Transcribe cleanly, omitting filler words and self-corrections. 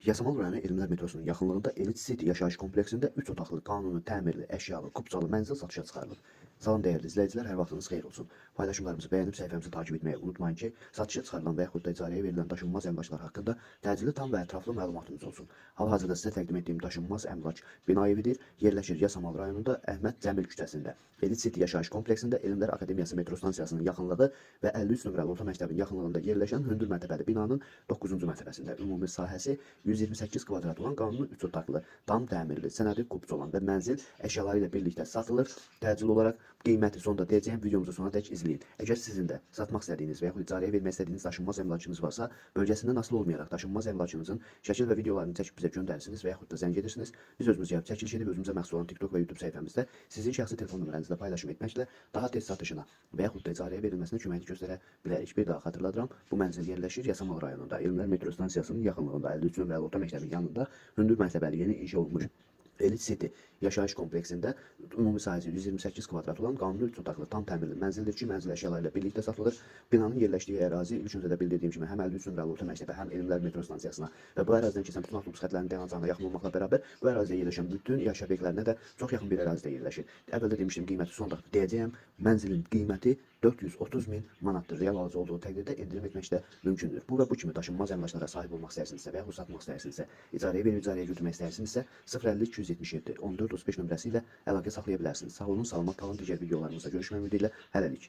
Yasamal rayonu Elmlər metrosunun yaxınlığında Elite City yaşayış kompleksində 3 otaqlı, qanuni, təmirli, əşyalı, kubcalı mənzil satışa çıxarılıb. Salam dəyərli izləyicilər, hər vaxtınız xeyir olsun. Paylaşımlarımızı bəyənib səhifəmizi takip etməyi unutmayın ki, satışa çıxarılan və yaxud da icarəyə verilən daşınmaz əmlaklar haqqında təcili, tam və ətraflı məlumatınız olsun. Hal-hazırda sizə təqdim etdiyim daşınmaz əmlak bina evidir. Yerləşir Yasamal rayonunda Əhməd Cəmil küçəsində. Elite City yaşayış kompleksində Elmlər Akademiyası metro stansiyasının yaxınlığı və 53 nömrəli orta məktəbin yaxınlığında yerləşən hündür mərtəbəli binanın 9-cu mərtəbəsində ümumi sahəsi 128 kvadrat olan qanuni 3 otaqlı, tam təmirli, sənədi kubca olan və mənzil əşyaları ilə birlikdə satılır. Təcil olaraq qiyməti sonda deyəcəyim, videomuzu sona dək izləyin. Əgər sizin də satmaq istədiyiniz və yaxud icarəyə vermək istədiyiniz daşınmaz əmlakınız varsa, bölgəsindən asılı olmayaraq daşınmaz əmlakınızın şəkil və videolarını çəkib bizə göndərirsiniz və yaxud da zəng edirsiniz. Biz özümüz gəlib çəkiliş edib özümüzə məxsus olan TikTok və YouTube səhifəmizdə sizin şəxsi telefon nömrənizlə paylaşım etməklə daha tez satışına və yaxud da icarəyə verilməsinə köməklik göstərə bilərik. Bir daha xatırladıram, bu mənzil yerləşir Yasamal rayonunda, Elmlər metro stansiyasının yaxınlığında 53 nömrəli orta məktəbin yanında hündür mərtəbəli yeni inşa olunmuş Elite City yaşayış kompleksində ümumi sahəsi 128 kvadrat olan qanuni 3 otaqlı, tam təmirli mənzildir ki, mənzil əşyaları ilə birlikdə satılır. Binanın yerləşdiyi ərazi ilk öncə də bildirdiyim kimi həm 53 nömrəli orta məktəbə, həm Elmlər metro stansiyasına və bu ərazidən keçən bütün avtobus xətlərinin dayanacağına yaxın olmaqla bərabər bu ərazidə yerləşən bütün yaşayış obyektlərinə də çox yaxın bir ərazidə yerləşir. Əvvəldə demişdim, qiyməti son dəfə deyəcəyəm. Mənzilin qiyməti 430 min manatdır. Real alıcı olduğu təqdirdə endirim etmək də mümkündür. Bu və bu kimi daşınmaz əmlaklara sahib olmaq istəyirsinizsə və yaxud satmaq istəyirsinizsə, icarəyə verib icarəyə götürmək istəyirsinizsə 050 277 14 35 nömrəsi ilə əlaqə saxlaya bilərsiniz. Sağ olun, salamat qalın. Digər videolarımızda görüşmək ümidi ilə hələlik.